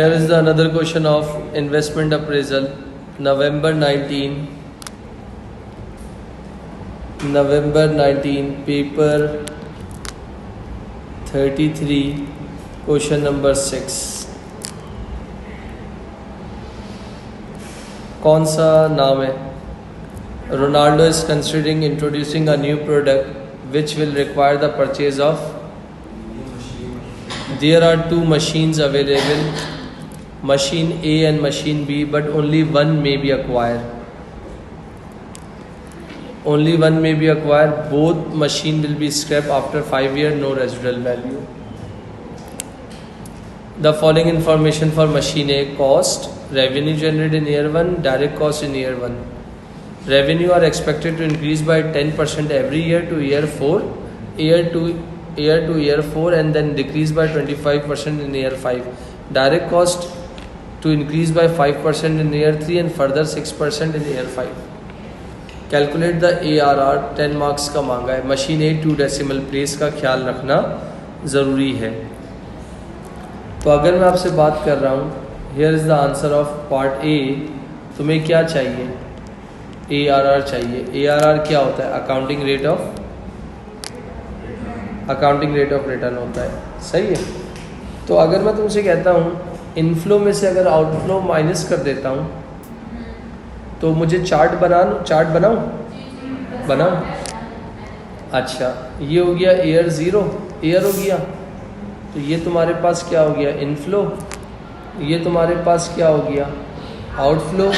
Here is the another question of investment appraisal. November 19, paper 33, question number 6. कौन सा नाम है? Ronaldo is considering introducing a new product which will require the purchase of. There are two machines available, machine A and machine B, but only one may be acquired. Only one may be acquired. Both machine will be scrapped after 5 years, no residual value. The following information for machine A: cost, revenue generated in year 1, direct cost in year 1. Revenue are expected to increase by 10% every year to year 4, year to year 4, and then decrease by 25% in year 5. Direct cost to increase by 5% in year 3 and further 6% in year 5. Calculate the ARR. 10 marks का मांगा है. Machine A 2 decimal place का ख्याल रखना ज़रूरी है. तो अगर मैं आपसे बात कर रहा हूँ, here is the answer of part A. तुम्हें क्या चाहिए? ARR चाहिए. ARR क्या होता है? अकाउंटिंग रेट ऑफ रिटर्न होता है. सही है. तो अगर मैं तुमसे कहता हूँ इनफ्लो में से अगर आउटफ्लो माइनस कर देता हूँ तो मुझे चार्ट बनाऊँ. अच्छा, ये हो गया एयर 0, एयर हो गया. तो ये तुम्हारे पास क्या हो गया? इनफ्लो. ये तुम्हारे पास क्या हो गया? आउटफ्लो.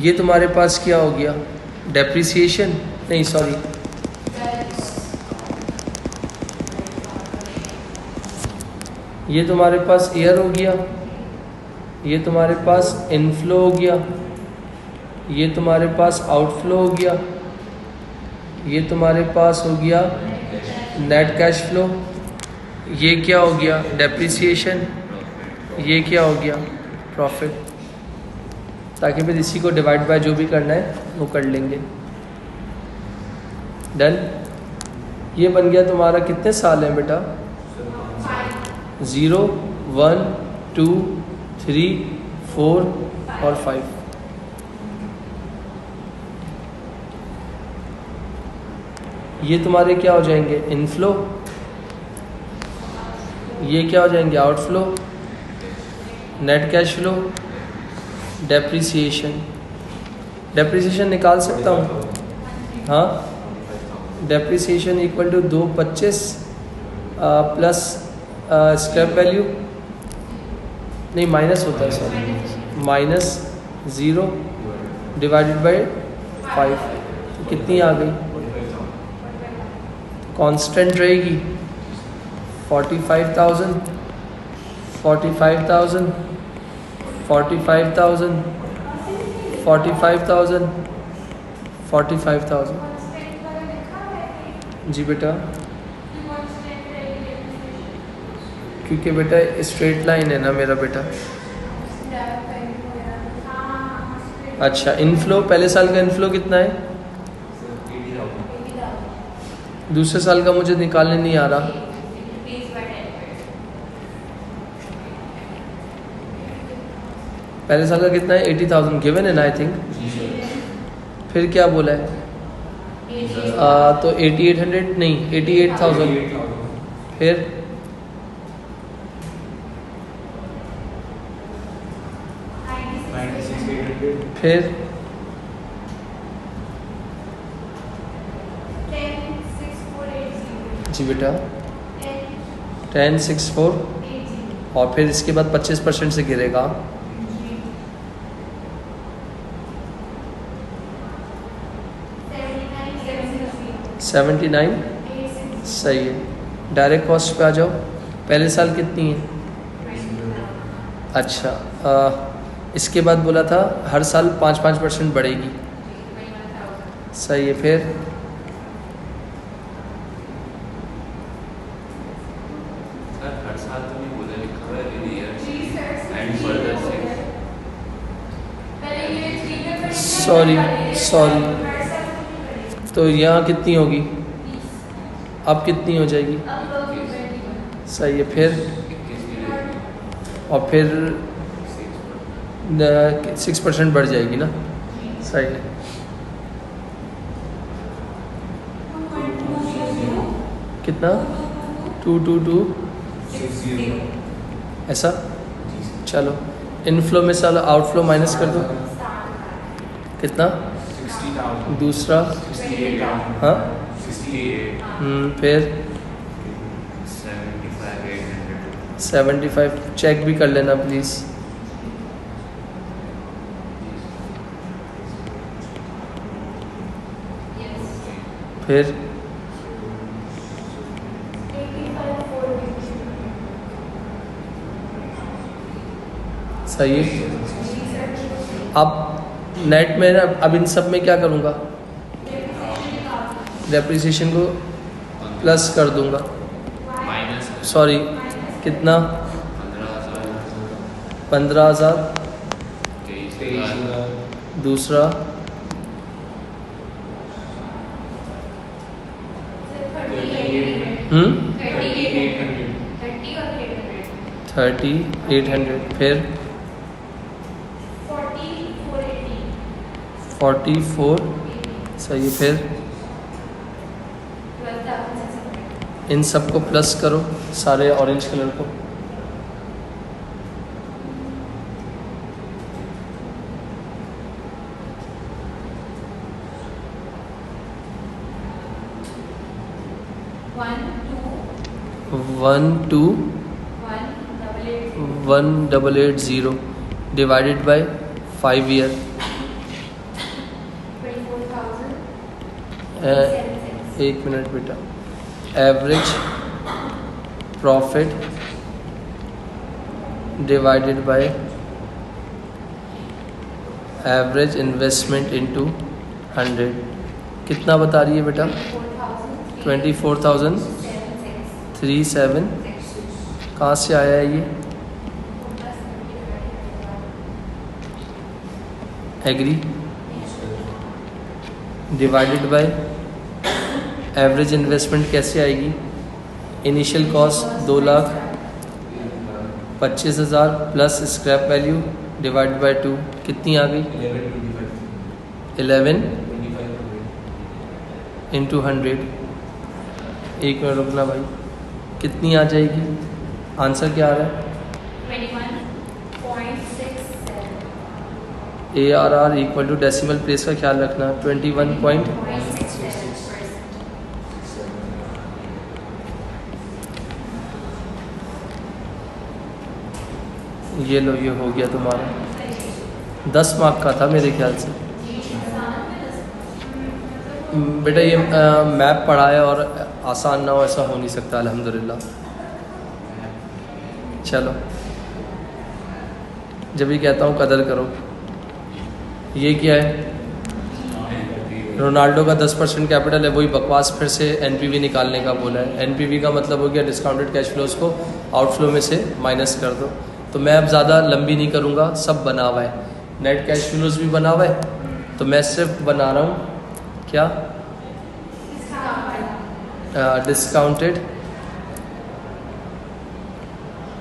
ये तुम्हारे पास क्या हो गया? डेप्रिसिएशन. नहीं, सॉरी, ये तुम्हारे पास एयर हो गया. ये तुम्हारे पास इनफ्लो हो गया. ये तुम्हारे पास आउटफ्लो हो गया. ये तुम्हारे पास हो गया नेट कैश फ्लो. ये क्या हो गया? डेप्रिसिएशन. ये क्या हो गया? प्रॉफिट. ताकि फिर इसी को डिवाइड बाय जो भी करना है वो कर लेंगे. डन. ये बन गया तुम्हारा. कितने साल हैं बेटा? 0, 1, 2, 3, 4 और 5. ये तुम्हारे क्या हो जाएंगे? इनफ्लो. ये क्या हो जाएंगे? Outflow. Net cash flow. Depreciation. Depreciation निकाल सकता हूँ. हाँ, depreciation equal to 225 plus scrap value. नहीं, माइनस होता है, सॉरी, -0 डिवाइडेड बाय 5. तो कितनी आ गई? कांस्टेंट रहेगी 45,000, 45,000, 45,000, 45,000, 45,000. जी बेटा, क्योंकि बेटा स्ट्रेट लाइन है ना मेरा बेटा. अच्छा, इनफ्लो पहले साल का इनफ्लो कितना है? दूसरे साल का मुझे निकालने नहीं आ रहा. पहले साल का कितना है? 80,000 गिवन है ना, आई थिंक. फिर क्या बोला है? तो 8800 नहीं, 88,000. फिर जी बेटा 10,6,4. और फिर इसके बाद 25% से गिरेगा. 79. सही है. डायरेक्ट कॉस्ट पे आ जाओ. पहले साल कितनी है? अच्छा, इसके बाद बोला था हर साल 5% बढ़ेगी. सही है. फिर हर साल तो नहीं बोला, लिखा हुआ है एंड फर्दर 6. सॉरी, तो यहाँ कितनी होगी? अब कितनी हो जाएगी? सही है। फिर और फिर 6% बढ़ जाएगी ना, सही है। कितना 222 ऐसा, चलो इनफ्लो में साल आउटफ्लो माइनस कर दो, कितना 60,000 दूसरा, 68,000 हाँ 68 फिर 75,800 75, चेक भी कर लेना प्लीज़। फिर सही है। अब नेट में ना, अब इन सब में क्या करूँगा, डेप्रिसिएशन को प्लस कर दूंगा, माइनस सॉरी कितना 15,000 23,000 दूसरा 3800, फिर 44, सही है। फिर इन सब को प्लस करो, सारे ऑरेंज कलर को, one two 1880 divided by 5 year, 1 minute बेटा, average profit divided by average investment into 100, कितना बता रही है बेटा, 24,037, कहाँ से आया है ये, agree, divided by average investment कैसे आएगी, initial cost 2,25,000 plus scrap value divided by 2, कितनी आ गई, 11 इंटू 100, एक मिनट रुकना भाई, कितनी आ जाएगी, आंसर क्या आ रहा है, 21.67 ARR equal to decimal place का ख्याल रखना, 21 पॉइंट, ये लो, ये हो गया तुम्हारा, 10 मार्क का था मेरे ख्याल से बेटा, ये मैप पढ़ा है और आसान ना हो ऐसा हो नहीं सकता, अल्हम्दुलिल्लाह। चलो, जब भी कहता हूँ कदर करो। ये क्या है, रोनाल्डो का 10% कैपिटल है, वही बकवास फिर से एनपीवी निकालने का बोला है। एनपीवी का मतलब हो गया डिस्काउंटेड कैश फ्लोज को आउटफ्लो में से माइनस कर दो। तो मैं अब ज़्यादा लंबी नहीं करूँगा, सब बना हुआ है, नेट कैश फ्लोज भी बना हुआ है, तो मैं सिर्फ बना रहा हूँ क्या, डिस्काउंटेड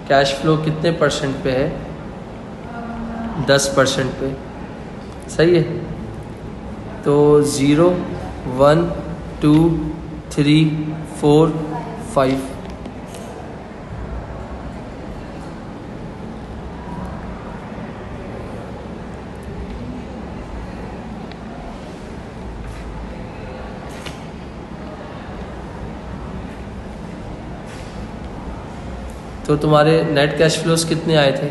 कैश फ्लो कितने परसेंट पे है, 10% पे, सही है। तो 0 1 2 3 4 5, तो तुम्हारे नेट कैश फ्लोज कितने आए थे,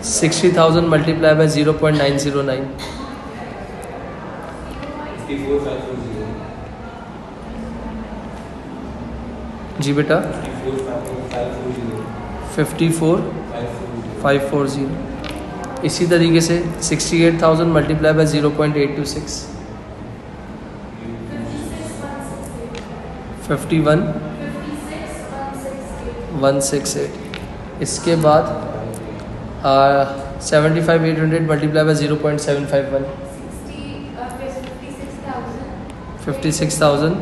60,000 मल्टीप्लाई बाय 0.909, 54,540 जी बेटा 54,540 54,540। इसी तरीके से 68,000 मल्टीप्लाई बाय 0.826, 51,168। इसके बाद 75,800 मल्टीप्लाई बाय 0.751, 56,000,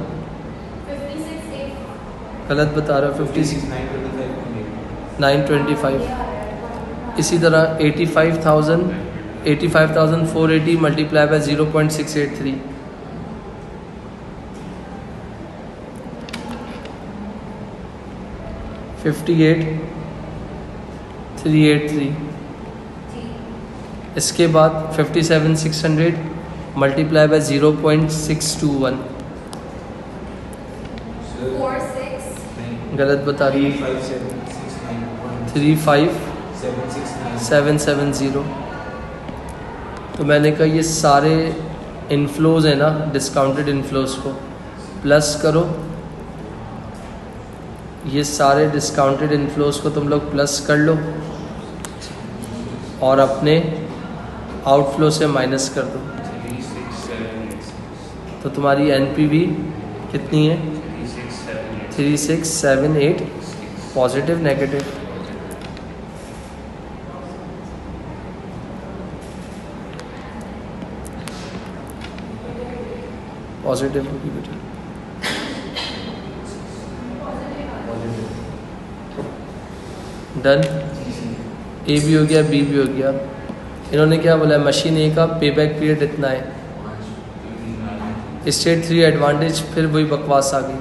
गलत बता रहा हूँ, 56, 925.8 925। इसी तरह 85,480 मल्टीप्लाई बाय 0.683, 58,383। इसके बाद 57,600 मल्टीप्लाई बाय 0.621। गलत बता रही है। 35,770। तो मैंने कहा ये सारे इनफ्लोज है ना, डिस्काउंटेड इनफ्लोज को प्लस करो, ये सारे डिस्काउंटेड इनफ्लोज को तुम लोग प्लस कर लो और अपने आउटफ्लो से माइनस कर दो। 36,786। तो तुम्हारी एनपीवी कितनी है? 36,786। Positive negative? पॉजिटिव होगी बेटा। डन। ए भी हो गया, बी भी हो गया। इन्होंने क्या बोला है? मशीन ए का पे बैक पीरियड इतना है। स्टेट 3 एडवांटेज, फिर वही बकवास आ गई।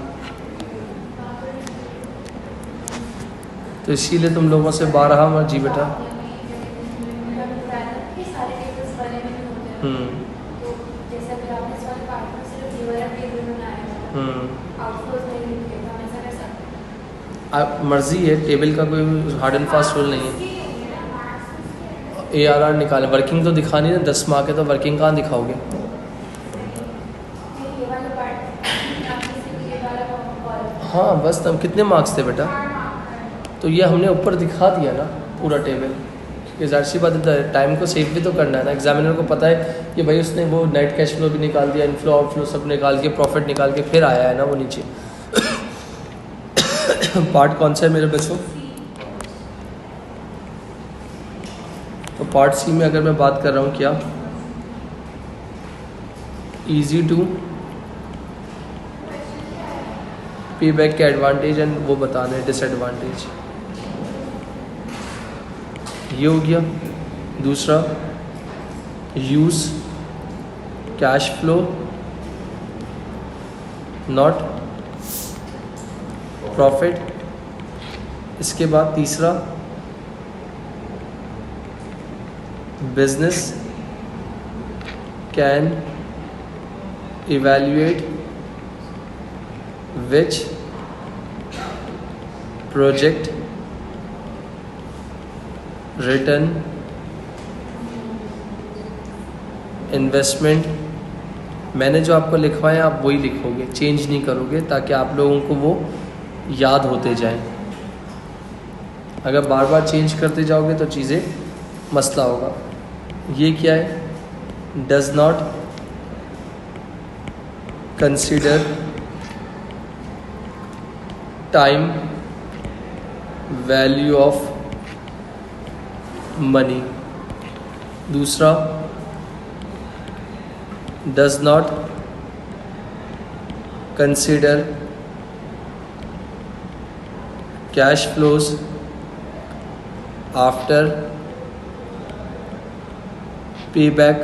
तो इसीलिए तुम लोगों से 12 मर्जी बेटा। मर्जी है, टेबल का कोई हार्ड एंड फास्ट रूल नहीं है। ARR निकालें, वर्किंग तो दिखानी है। 10 मार्क है तो वर्किंग कहाँ दिखाओगे? हाँ बस, तब कितने मार्क्स थे बेटा? तो ये हमने ऊपर दिखा दिया ना पूरा टेबल। ये ज़ाहिर सी बात है, टाइम को सेव भी तो करना है ना। एग्जामिनर को पता है कि भाई उसने वो नेट कैश फ्लो भी निकाल दिया, इनफ्लो आउटफ्लो सब निकाल के, प्रॉफिट निकाल के फिर आया है ना वो नीचे। पार्ट कौन सा है मेरे बच्चों? तो पार्ट सी में अगर मैं बात कर रहा हूँ क्या, इजी टू पे बैक के एडवांटेज एंड वो बताने हैं डिसएडवांटेज। ये हो गया। दूसरा, use cash flow not profit. इसके बाद तीसरा, business can evaluate which project return investment. मैंने जो आपको लिखवाया आप वही लिखोगे, चेंज नहीं करोगे, ताकि आप लोगों को वो याद होते जाएं। अगर बार बार चेंज करते जाओगे तो चीज़ें मसला होगा। ये क्या है? Does not consider time value of money. दूसरा, does not consider cash flows after payback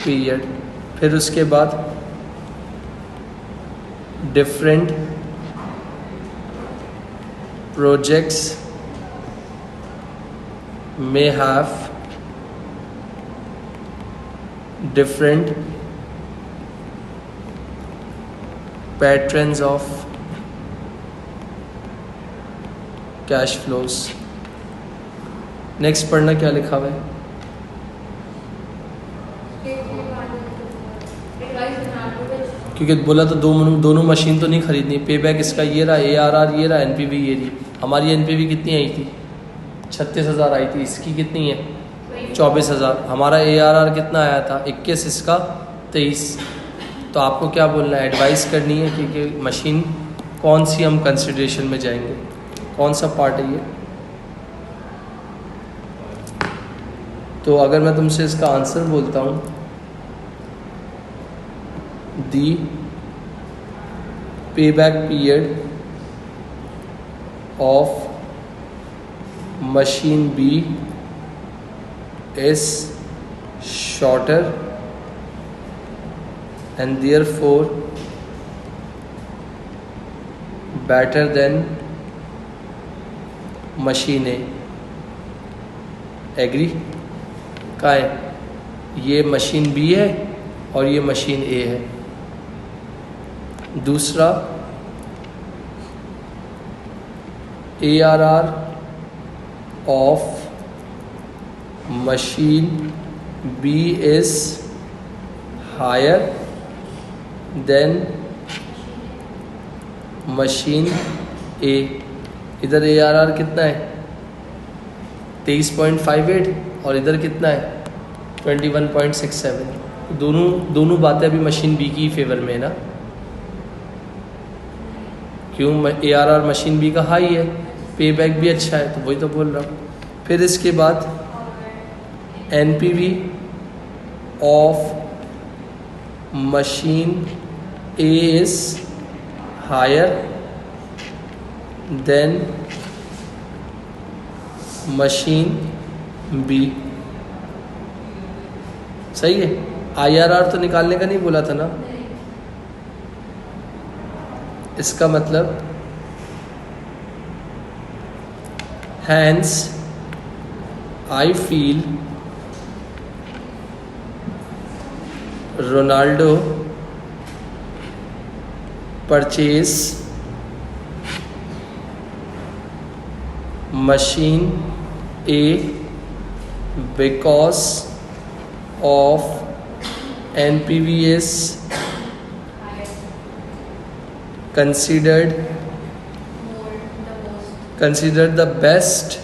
period. फिर उसके बाद different projects may have different patterns of cash flows। Next पढ़ना क्या लिखा हुआ है? क्योंकि बोला तो दोनों मशीन तो नहीं खरीदनी। पे बैक इसका ये रहा, ARR ये रहा, एनपीवी ये रही। हमारी एनपीवी कितनी आई थी? 36,000 आई थी। इसकी कितनी है? 24,000। हमारा ARR कितना आया था? 21। इसका 23। तो आपको क्या बोलना है? एडवाइस करनी है कि मशीन कौन सी हम कंसिडरेशन में जाएंगे, कौन सा पार्ट है ये। तो अगर मैं तुमसे इसका आंसर बोलता हूँ, दी पे back period of machine B is shorter and therefore better than machine A. Agree? का है ये मशीन बी है और ये मशीन ए है. दूसरा ARR of machine B is higher than machine A. इधर ARR कितना है 23.58 और इधर कितना है 21.67. दोनों बातें अभी मशीन बी की फेवर में है ना. क्यों? ARR मशीन बी का हाई है, पे बैक भी अच्छा है, तो वही तो बोल रहा हूँ. फिर इसके बाद NPV of machine A is higher than machine B. सही है. IRR तो निकालने का नहीं बोला था ना. इसका मतलब hence I feel Ronaldo purchase machine A because of NPV is considered the best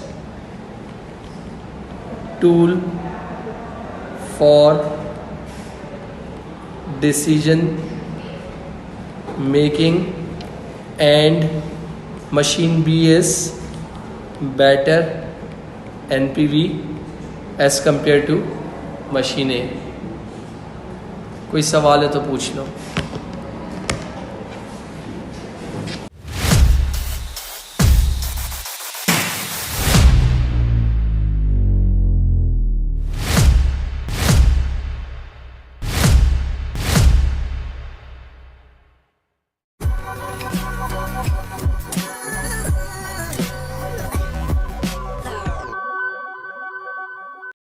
tool for decision making and machine B is better NPV as compared to machine A. कोई सवाल है तो पूछ लो.